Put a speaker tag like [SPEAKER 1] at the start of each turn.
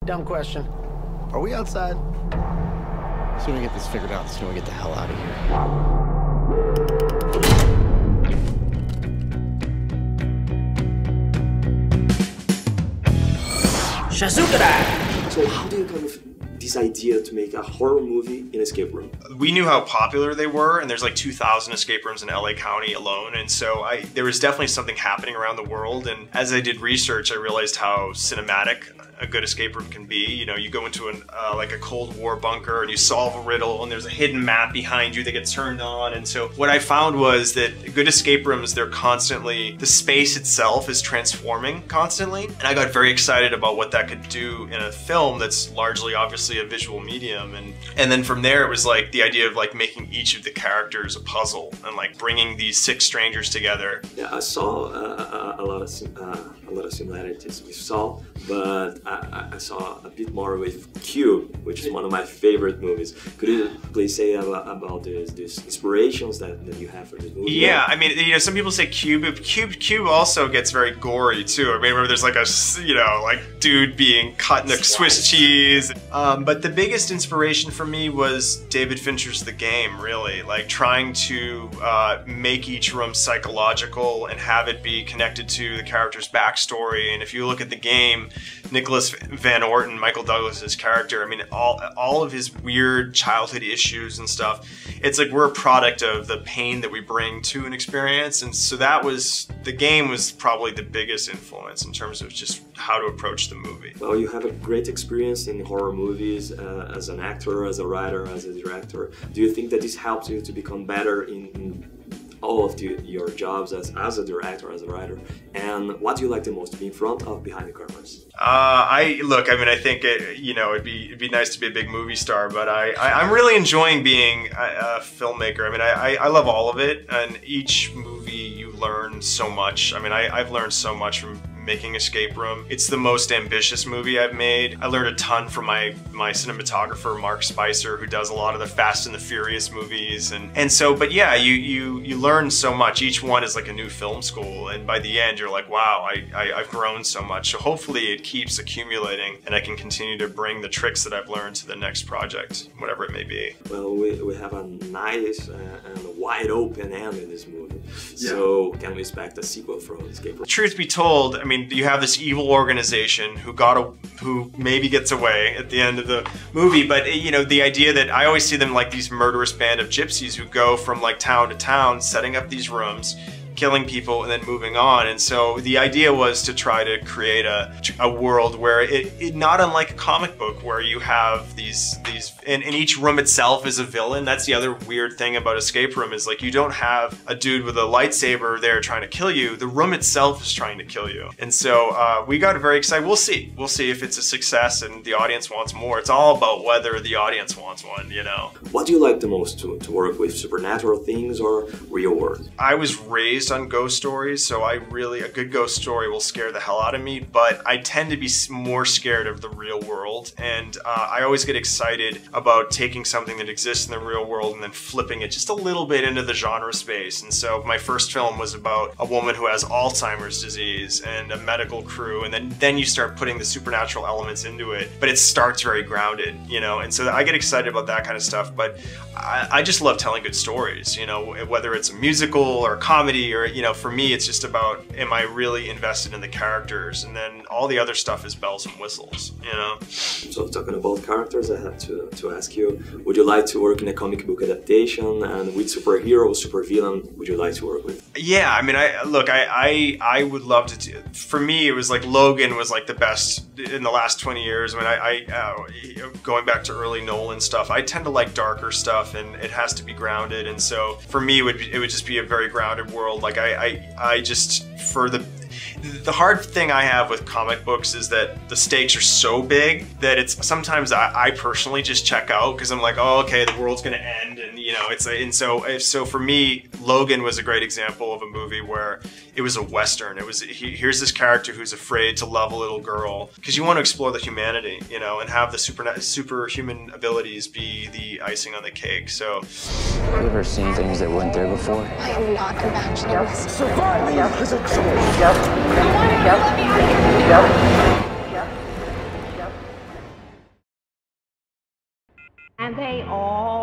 [SPEAKER 1] Dumb question. Are we outside?
[SPEAKER 2] The sooner we get this figured out, the sooner we get the hell out of
[SPEAKER 3] here.
[SPEAKER 4] So how do you come with this idea to make a horror movie in escape room?
[SPEAKER 5] We knew how popular they were, and there's like 2,000 escape rooms in LA County alone, and so there was definitely something happening around the world, and as I did research, I realized how cinematic a good escape room can be. You know, you go into like a Cold War bunker and you solve a riddle and there's a hidden map behind you that gets turned on. And so what I found was that good escape rooms, they're constantly, the space itself is transforming constantly. And I got very excited about what that could do in a film that's largely obviously a visual medium. And then from there it was like the idea of like making each of the characters a puzzle and like bringing these 6 strangers together.
[SPEAKER 4] Yeah, I saw a lot of similarities with Saw, but I saw a bit more with Cube, which is one of my favorite movies. Could you please say about these inspirations that you have for this movie?
[SPEAKER 5] Yeah, I mean, you know, some people say Cube, but Cube also gets very gory too. I mean, remember there's like a, you know, like dude being cut in a Swiss cheese. But the biggest inspiration for me was David Fincher's The Game, really. Like trying to make each room psychological and have it be connected to the character's backstory. And if you look at The Game, Nicholas Van Orton, Michael Douglas's character, I mean, all of his weird childhood issues and stuff, it's like we're a product of the pain that we bring to an experience. And so that was, The Game was probably the biggest influence in terms of just how to approach the movie.
[SPEAKER 4] Well, you have a great experience in horror movies as an actor, as a writer, as a director. Do you think that this helps you to become better in all of your jobs as a director, as a writer? And what do you like the most, to be in front of, behind the cameras?
[SPEAKER 5] Look, I mean, I think you know, it'd be nice to be a big movie star, but I'm really enjoying being a filmmaker. I mean, I love all of it, and each movie you learn so much. I mean, I've learned so much from making Escape Room. It's the most ambitious movie I've made. I learned a ton from my cinematographer, Mark Spicer, who does a lot of the Fast and the Furious movies. And so, but yeah, you learn so much. Each one is like a new film school, and by the end you're like, wow, I've grown so much. So hopefully it keeps accumulating and I can continue to bring the tricks that I've learned to the next project, whatever it may be.
[SPEAKER 4] Well, we have a nice and wide open end in this movie. Yeah. So can we expect a sequel from Escape Room?
[SPEAKER 5] Truth be told, I mean, you have this evil organization who maybe gets away at the end of the movie, but you know, the idea that I always see them like these murderous band of gypsies who go from like town to town, setting up these rooms, killing people and then moving on. And so the idea was to try to create a world where it not unlike a comic book, where you have these and each room itself is a villain. That's the other weird thing about Escape Room, is like you don't have a dude with a lightsaber there trying to kill you. The room itself is trying to kill you. And so we got very excited. We'll see if it's a success and the audience wants more. It's all about whether the audience wants one, you know.
[SPEAKER 4] What do you like the most, to work with supernatural things or real world?
[SPEAKER 5] I was raised on ghost stories, so a good ghost story will scare the hell out of me, but I tend to be more scared of the real world, and I always get excited about taking something that exists in the real world and then flipping it just a little bit into the genre space. And so my first film was about a woman who has Alzheimer's disease and a medical crew, and then you start putting the supernatural elements into it, but it starts very grounded, you know. And so I get excited about that kind of stuff, but I just love telling good stories, you know, whether it's a musical or a comedy, or you know, for me it's just about, am I really invested in the characters, and then all the other stuff is bells and whistles, you know.
[SPEAKER 4] So talking about characters, I have to ask you, would you like to work in a comic book adaptation, and which superhero or supervillain would you like to work with?
[SPEAKER 5] Yeah, I mean, I would love to do, for me it was like Logan was like the best in the last 20 years. I mean, going back to early Nolan stuff, I tend to like darker stuff and it has to be grounded, and so for me it would just be a very grounded world. Like I just, for the hard thing I have with comic books is that the stakes are so big that it's sometimes I personally just check out, because I'm like, oh, okay, the world's gonna end, and you know, so for me, Logan was a great example of a movie where it was a Western. It was, here's this character who's afraid to love a little girl, because you want to explore the humanity, you know, and have the superhuman abilities be the icing on the cake. So
[SPEAKER 2] Have you ever seen things that weren't there before?
[SPEAKER 6] I am not imagining this.
[SPEAKER 4] Surviving is a choice.
[SPEAKER 3] And they all